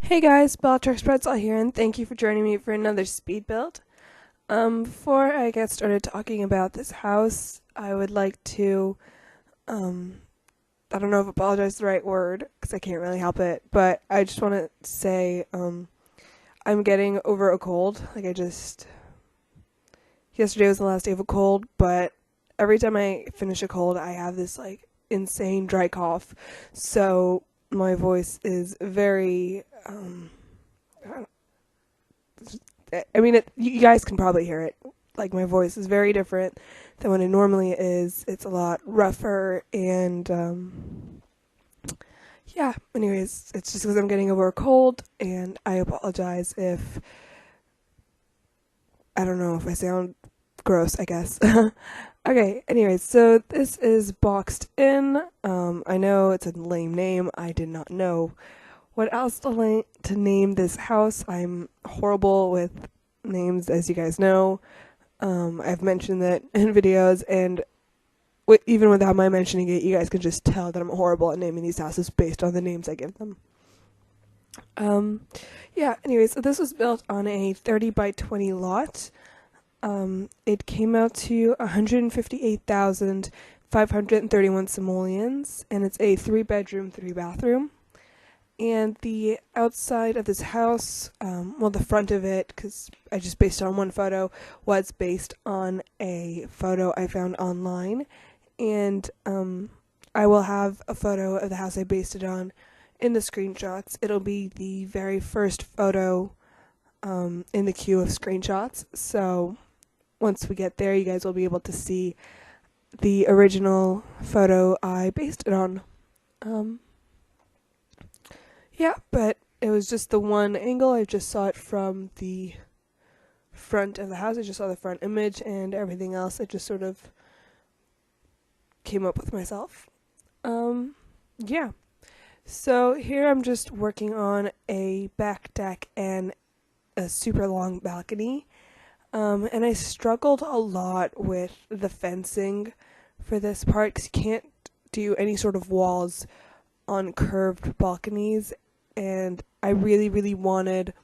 Hey guys, Bellatrix Pretzel here, and thank you for joining me for another speed build. Before I get started talking about this house, I would like to, I don't know if apologize is the right word, because I can't really help it, but I just want to say, I'm getting over a cold. Yesterday was the last day of a cold, but every time I finish a cold, I have this, insane dry cough, so my voice is very, you guys can probably hear it. Like, my voice is very different than what it normally is. It's a lot rougher, and, yeah. Anyways, it's just because I'm getting over a cold, and I apologize if, I don't know if I sound gross, I guess. Okay, anyways, so this is Boxed In. I know it's a lame name. I did not know what else to name this house. I'm horrible with names, as you guys know. I've mentioned that in videos, and even without my mentioning it, you guys can just tell that I'm horrible at naming these houses based on the names I give them. Yeah, anyway, so this was built on a 30 by 20 lot. It came out to 158,531 simoleons, and it's a 3-bedroom, 3-bathroom. And the outside of this house, the front of it, because I just based it on one photo, was based on a photo I found online. And I will have a photo of the house I based it on in the screenshots. It'll be the very first photo in the queue of screenshots. So once we get there, you guys will be able to see the original photo I based it on. Yeah, but it was just the one angle. I just saw it from the front of the house. I just saw the front image, and everything else I just sort of came up with myself. Yeah. So here I'm just working on a back deck and a super long balcony. And I struggled a lot with the fencing for this part because you can't do any sort of walls on curved balconies, and I really, really wanted,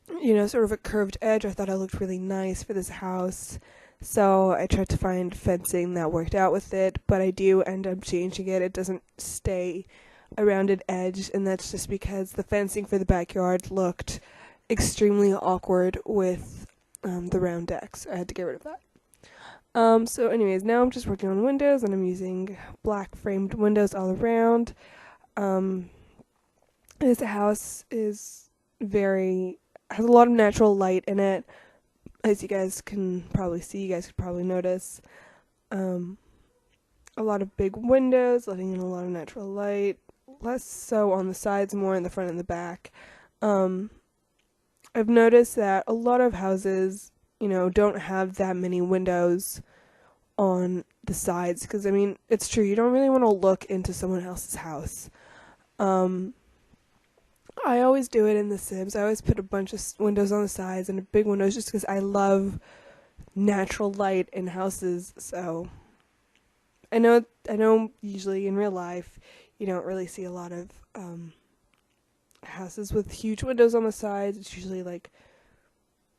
sort of a curved edge. I thought it looked really nice for this house, so I tried to find fencing that worked out with it, but I do end up changing it. It doesn't stay a rounded edge, and that's just because the fencing for the backyard looked extremely awkward with the round decks. I had to get rid of that. So anyways, now I'm just working on windows, and I'm using black framed windows all around. This house has a lot of natural light in it, as you guys can probably see. You guys could probably notice. A lot of big windows, letting in a lot of natural light. Less so on the sides, more in the front and the back. I've noticed that a lot of houses, don't have that many windows on the sides, because it's true, you don't really want to look into someone else's house. I always do it in The Sims. I always put a bunch of windows on the sides and big windows just because I love natural light in houses. So I know usually in real life you don't really see a lot of houses with huge windows on the sides. It's usually like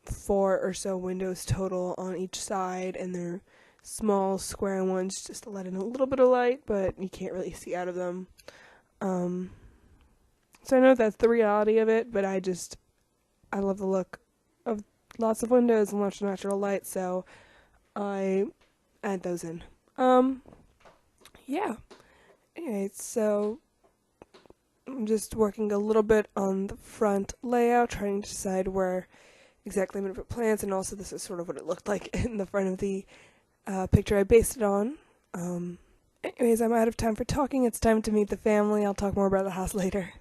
4 or so windows total on each side, and they're small square ones just to let in a little bit of light, but you can't really see out of them. So I know that's the reality of it, but I love the look of lots of windows and lots of natural light, so I add those in. Yeah. Anyway, so I'm just working a little bit on the front layout, trying to decide where exactly I'm going to put plants, and also this is sort of what it looked like in the front of the picture I based it on. Anyways, I'm out of time for talking. It's time to meet the family. I'll talk more about the house later.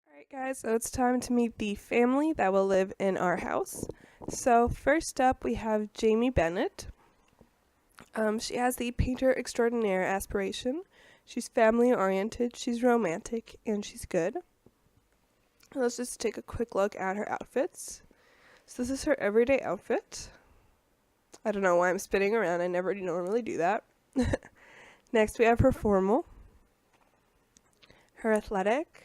Alright guys, so it's time to meet the family that will live in our house. So first up we have Jamie Bennett. She has the painter extraordinaire aspiration. She's family oriented, she's romantic, and she's good. Let's just take a quick look at her outfits. So this is her everyday outfit. I don't know why I'm spinning around, I never normally do that. Next we have her formal, her athletic,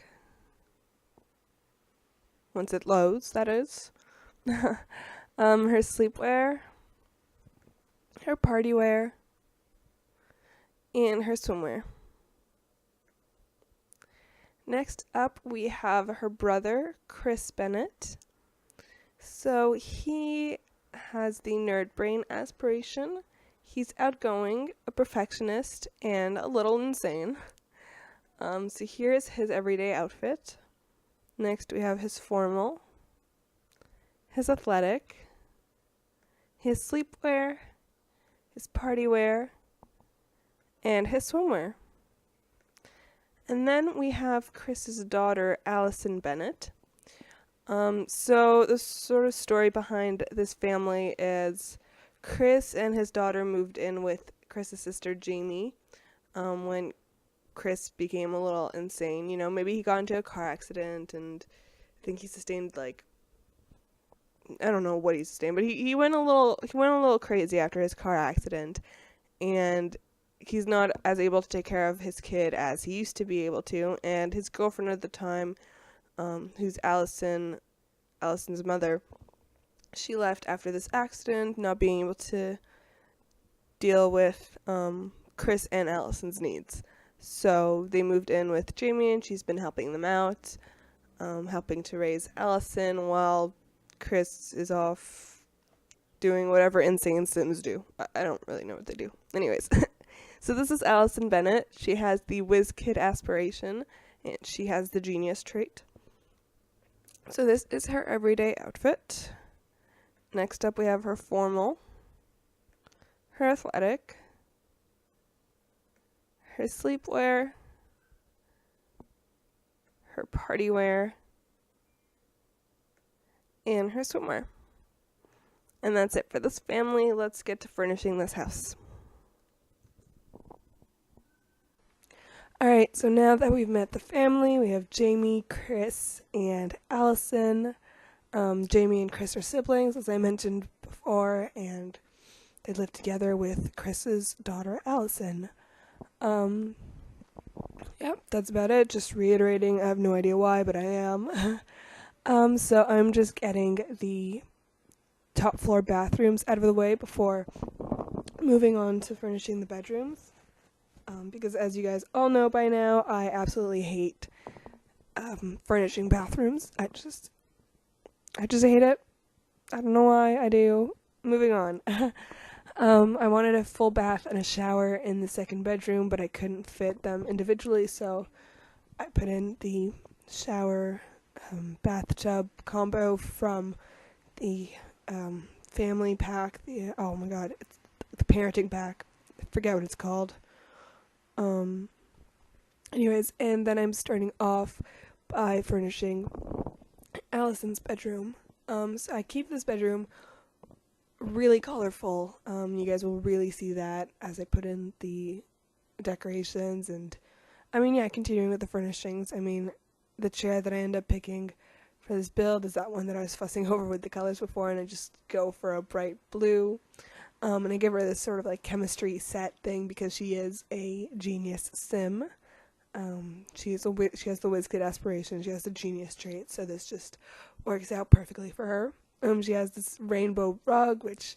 once it loads, that is. Her sleepwear, her party wear, and her swimwear. Next up, we have her brother, Chris Bennett. So he has the nerd brain aspiration. He's outgoing, a perfectionist, and a little insane. So here's his everyday outfit. Next, we have his formal, his athletic, his sleepwear, his party wear, and his swimwear. And then we have Chris's daughter, Allison Bennett. So the sort of story behind this family is Chris and his daughter moved in with Chris's sister, Jamie, when Chris became a little insane. You know, maybe he got into a car accident, and I think he sustained, like, I don't know what he sustained, but he went a little crazy after his car accident, and he's not as able to take care of his kid as he used to be able to. And his girlfriend at the time, who's Allison's mother, she left after this accident, not being able to deal with Chris and Allison's needs. So they moved in with Jamie, and she's been helping them out, helping to raise Allison while Chris is off doing whatever insane Sims do. I don't really know what they do. Anyways, so this is Allison Bennett. She has the whiz kid aspiration, and she has the genius trait. So this is her everyday outfit. Next up, we have her formal, her athletic, her sleepwear, her party wear, and her swimwear. And that's it for this family. Let's get to furnishing this house. Alright, so now that we've met the family, we have Jamie, Chris, and Allison. Jamie and Chris are siblings, as I mentioned before, and they live together with Chris's daughter, Allison. That's about it. Just reiterating, I have no idea why, but I am. So I'm just getting the top floor bathrooms out of the way before moving on to furnishing the bedrooms. Because as you guys all know by now, I absolutely hate furnishing bathrooms. I just hate it. I don't know why, I do. Moving on. I wanted a full bath and a shower in the second bedroom, but I couldn't fit them individually, so I put in the shower bathtub combo from the family pack. It's the parenting pack. I forget what it's called. Anyways, and then I'm starting off by furnishing Allison's bedroom. So I keep this bedroom really colorful. You guys will really see that as I put in the decorations and, continuing with the furnishings. The chair that I end up picking for this build is that one that I was fussing over with the colors before, and I just go for a bright blue. And I give her this sort of like chemistry set thing because she is a genius sim. She has the whiz kid aspiration. She has the genius trait, so this just works out perfectly for her. She has this rainbow rug, which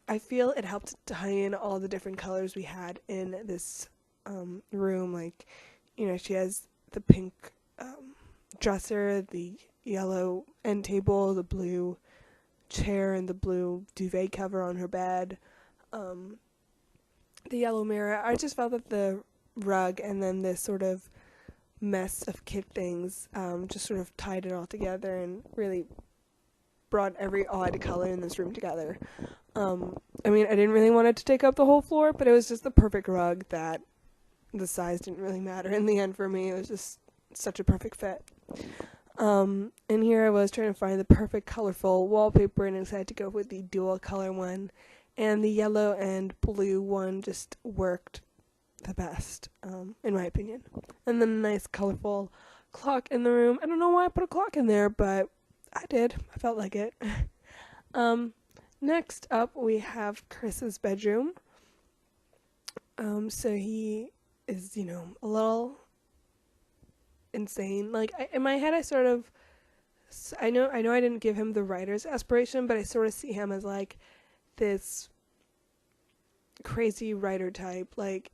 I feel it helped tie in all the different colors we had in this room. Like, she has the pink dresser, the yellow end table, the blue chair, and the blue duvet cover on her bed, the yellow mirror. I just felt that the rug and then this sort of mess of kid things just sort of tied it all together and really brought every odd color in this room together. I didn't really want it to take up the whole floor, but it was just the perfect rug that the size didn't really matter in the end for me. It was just such a perfect fit. And here I was trying to find the perfect colorful wallpaper, and I decided to go with the dual color one, and the yellow and blue one just worked the best, in my opinion. And then a nice colorful clock in the room. I don't know why I put a clock in there, but I did. I felt like it. Next up, we have Chris's bedroom. So he is, a little insane. Like, in my head, I sort of So I know I didn't give him the writer's aspiration, but I sort of see him as like this crazy writer type. Like,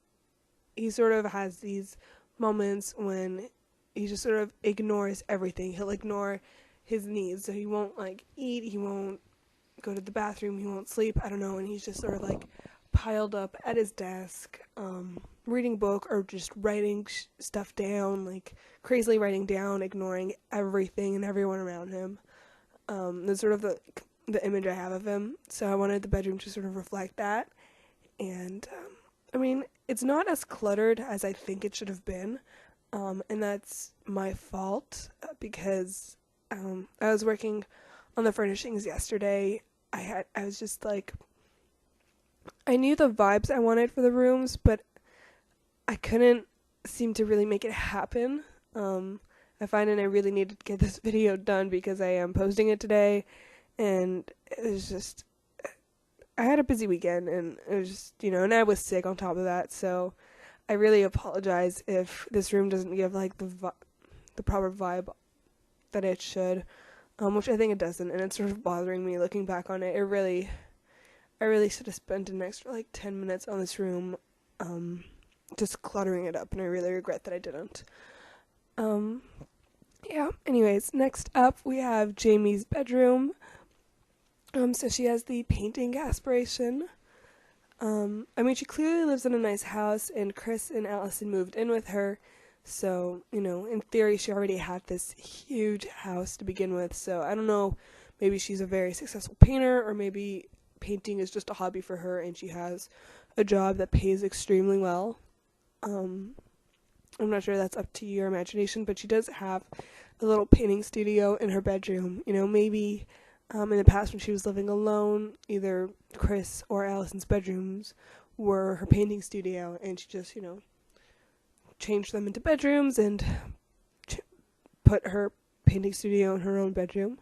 he sort of has these moments when he just sort of ignores everything. He'll ignore his needs, so he won't like eat, he won't go to the bathroom, he won't sleep, I don't know, and he's just sort of like piled up at his desk, reading a book or just writing stuff down, like crazily writing down, ignoring everything and everyone around him. That's sort of the image I have of him. So I wanted the bedroom to sort of reflect that. And I mean, it's not as cluttered as I think it should have been, and that's my fault because I was working on the furnishings yesterday. I was just like, I knew the vibes I wanted for the rooms, but I couldn't seem to really make it happen. I find that I really needed to get this video done because I am posting it today, and it was just, I had a busy weekend, and it was just, and I was sick on top of that, so I really apologize if this room doesn't give like the proper vibe that it should, which I think it doesn't, and it's sort of bothering me looking back on it. I really should have spent an extra like 10 minutes on this room, just cluttering it up, and I really regret that I didn't. Yeah, anyways, next up we have Jamie's bedroom. So she has the painting aspiration. I mean, she clearly lives in a nice house, and Chris and Allison moved in with her, so, in theory she already had this huge house to begin with, so I don't know, maybe she's a very successful painter, or maybe painting is just a hobby for her, and she has a job that pays extremely well. I'm not sure, that's up to your imagination, but she does have a little painting studio in her bedroom. Maybe in the past when she was living alone, either Chris or Allison's bedrooms were her painting studio, and she just, changed them into bedrooms and put her painting studio in her own bedroom.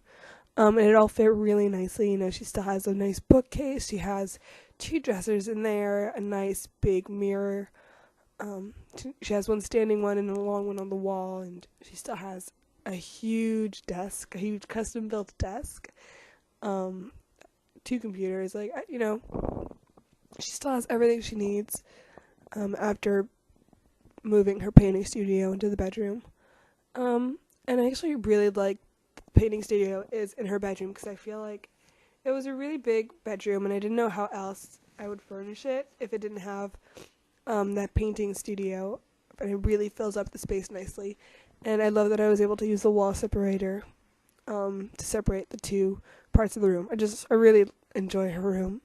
And it all fit really nicely. She still has a nice bookcase. She has 2 dressers in there, a nice big mirror. She has one standing one and a long one on the wall, and she still has a huge desk, a huge custom-built desk. 2 computers, she still has everything she needs, after moving her painting studio into the bedroom. And I actually really like the painting studio is in her bedroom, because I feel like it was a really big bedroom, and I didn't know how else I would furnish it if it didn't have that painting studio, but it really fills up the space nicely. And I love that I was able to use the wall separator to separate the 2 parts of the room. I really enjoy her room.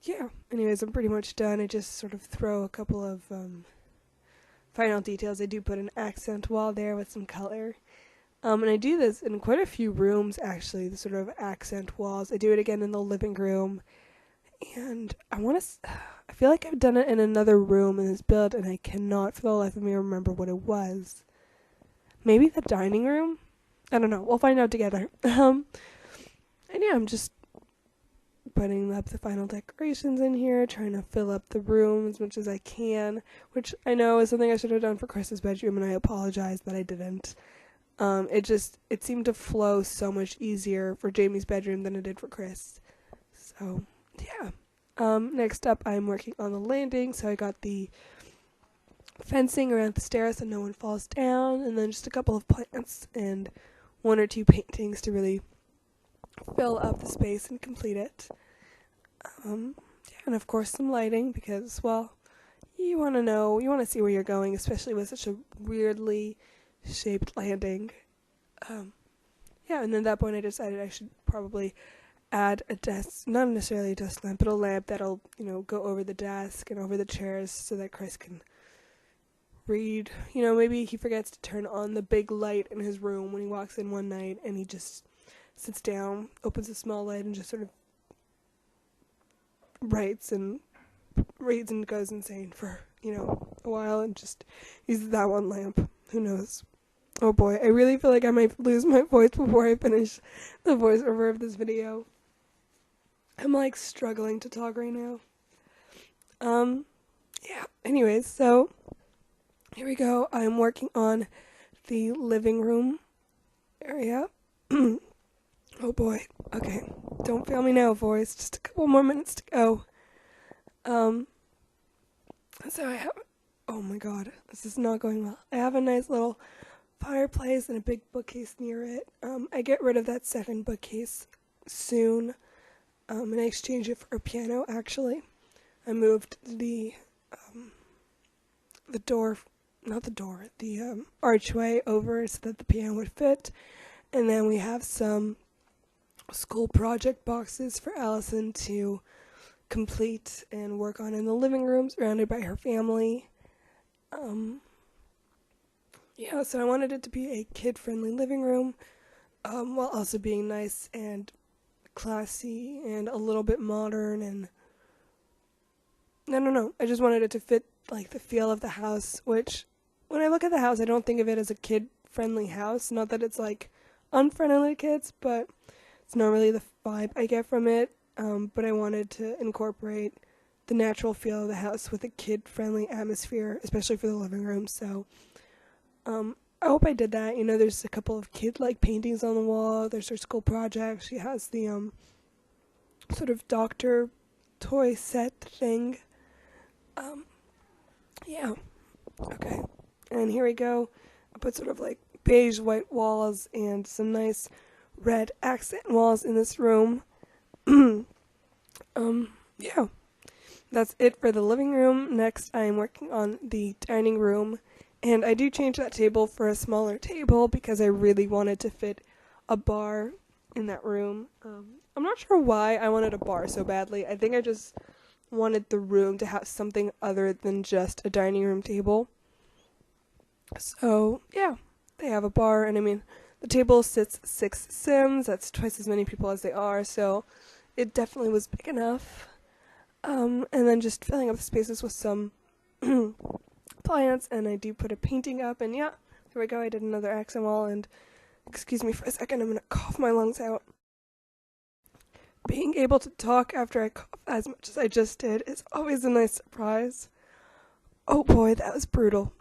Yeah, anyways, I'm pretty much done. I just sort of throw a couple of final details. I do put an accent wall there with some color. And I do this in quite a few rooms, actually, the sort of accent walls. I do it again in the living room. And I feel like I've done it in another room in this build, and I cannot for the life of me remember what it was. Maybe the dining room? I don't know. We'll find out together. And yeah, I'm just putting up the final decorations in here, trying to fill up the room as much as I can, which I know is something I should have done for Chris's bedroom, and I apologize that I didn't. It seemed to flow so much easier for Jamie's bedroom than it did for Chris. So, yeah. Next up, I'm working on the landing, so I got the fencing around the stairs so no one falls down, and then just a couple of plants and 1 or 2 paintings to really fill up the space and complete it. And of course some lighting, because, well, you want to see where you're going, especially with such a weirdly shaped landing. Yeah, and then at that point I decided I should probably add a desk, not necessarily a desk lamp, but a lamp that'll, go over the desk and over the chairs so that Chris can read. Maybe he forgets to turn on the big light in his room when he walks in one night, and he just sits down, opens a small light, and just sort of writes and reads and goes insane for, a while, and just uses that one lamp. Who knows? Oh boy, I really feel like I might lose my voice before I finish the voiceover of this video. I'm struggling to talk right now. Yeah, anyways, so here we go. I'm working on the living room area. Oh boy. Okay. Don't fail me now, voice. Just a couple more minutes to go. So I have, oh my god, this is not going well. I have a nice little fireplace and a big bookcase near it. I get rid of that second bookcase soon, and I exchange it for a piano, actually. I moved the archway over so that the piano would fit. And then we have some school project boxes for Allison to complete and work on in the living room, surrounded by her family. So I wanted it to be a kid-friendly living room, while also being nice and classy and a little bit modern, and I don't know, I just wanted it to fit like the feel of the house, which when I look at the house I don't think of it as a kid-friendly house. Not that it's like unfriendly to kids, but it's not really the vibe I get from it. But I wanted to incorporate the natural feel of the house with a kid-friendly atmosphere, especially for the living room. So I hope I did that. There's a couple of kid-like paintings on the wall. There's her school project. She has the sort of doctor toy set thing. Okay. And here we go. I put sort of like beige white walls and some nice red accent walls in this room. That's it for the living room. Next, I'm working on the dining room, and I do change that table for a smaller table because I really wanted to fit a bar in that room. I'm not sure why I wanted a bar so badly. I think I just wanted the room to have something other than just a dining room table. So, yeah, they have a bar, and I mean, the table sits 6 Sims. That's twice as many people as they are, so it definitely was big enough. And then just filling up the spaces with some plants, and I do put a painting up, and yeah, here we go. I did another accent wall, and excuse me for a second, I'm gonna cough my lungs out. Being able to talk after I cough as much as I just did is always a nice surprise. Oh boy, that was brutal.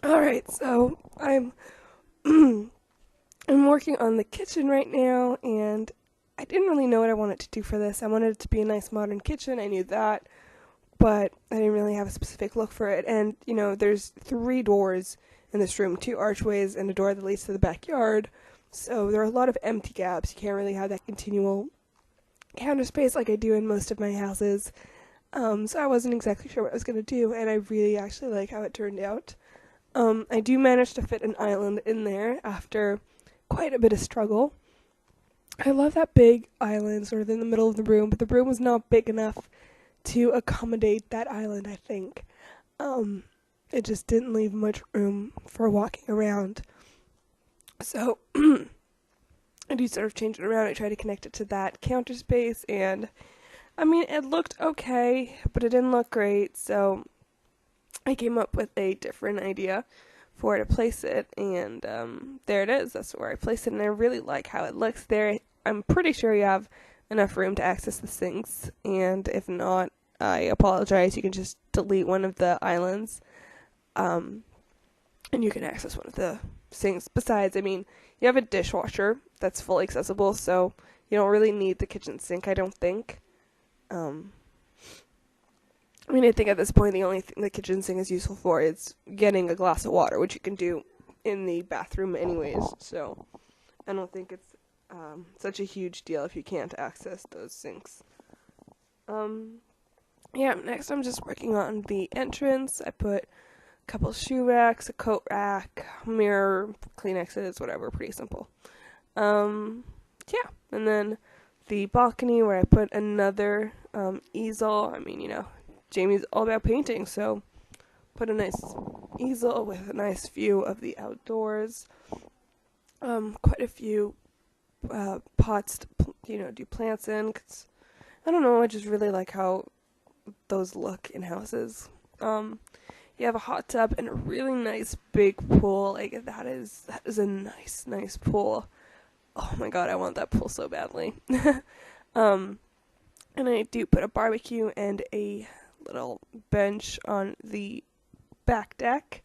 Alright, so I'm working on the kitchen right now, and I didn't really know what I wanted to do for this. I wanted it to be a nice modern kitchen, I knew that, but I didn't really have a specific look for it. And, there's 3 doors in this room, 2 archways and a door that leads to the backyard, so there are a lot of empty gaps. You can't really have that continual counter space like I do in most of my houses. So I wasn't exactly sure what I was going to do, and I really actually like how it turned out. I do manage to fit an island in there after quite a bit of struggle. I love that big island sort of in the middle of the room, but the room was not big enough to accommodate that island, I think. It just didn't leave much room for walking around. So I do sort of change it around. I try to connect it to that counter space, and I mean, it looked okay, but it didn't look great, so I came up with a different idea for where to place it, and there it is. That's where I placed it, and I really like how it looks there. I'm pretty sure you have enough room to access the sinks, and if not, I apologize. You can just delete one of the islands, and you can access one of the sinks. Besides, I mean, you have a dishwasher that's fully accessible, so you don't really need the kitchen sink, I don't think. I think at this point the only thing the kitchen sink is useful for is getting a glass of water, which you can do in the bathroom anyways, so I don't think it's such a huge deal if you can't access those sinks. Next I'm just working on the entrance. I put a couple shoe racks, a coat rack, mirror, Kleenexes, whatever, pretty simple. And then the balcony where I put another easel. Jamie's all about painting, so put a nice easel with a nice view of the outdoors. Quite a few pots to, do plants in, 'cause I don't know, I just really like how those look in houses. You have a hot tub and a really nice big pool. Like, that is a nice pool. Oh my god, I want that pool so badly. And I do put a barbecue and a little bench on the back deck.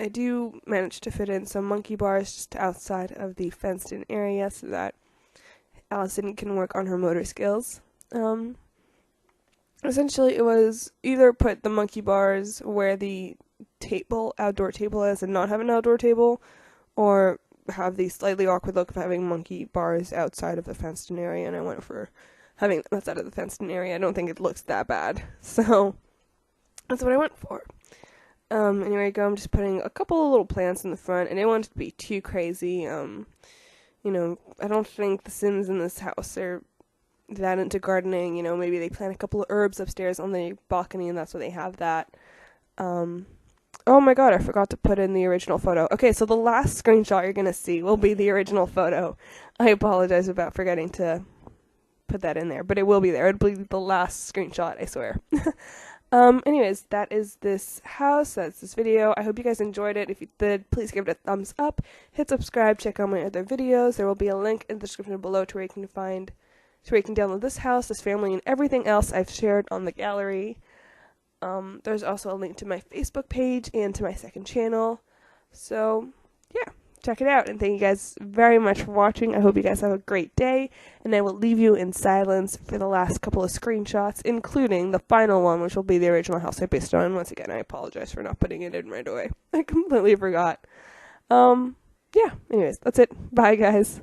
I do manage to fit in some monkey bars just outside of the fenced-in area so that Allison can work on her motor skills. Essentially, it was either put the monkey bars where the outdoor table is, and not have an outdoor table, or have the slightly awkward look of having monkey bars outside of the fenced-in area, and I went for having them outside of the fenced-in area. I don't think it looks that bad, so that's what I went for. Anyway, I'm just putting a couple of little plants in the front. I didn't want it to be too crazy. I don't think the Sims in this house are that into gardening. Maybe they plant a couple of herbs upstairs on the balcony, and that's why they have that. Oh my god, I forgot to put in the original photo. Okay, so the last screenshot you're going to see will be the original photo. I apologize about forgetting to put that in there, but it will be there. It'll be the last screenshot, I swear. Anyways, that is this house. That's this video. I hope you guys enjoyed it. If you did, please give it a thumbs up. Hit subscribe. Check out my other videos. There will be a link in the description below to where you can download this house, this family, and everything else I've shared on the gallery. There's also a link to my Facebook page and to my second channel. So, yeah, check it out. And thank you guys very much for watching. I hope you guys have a great day. And I will leave you in silence for the last couple of screenshots, including the final one, which will be the original house I based it on. Once again, I apologize for not putting it in right away. I completely forgot. Yeah, anyways, that's it. Bye, guys.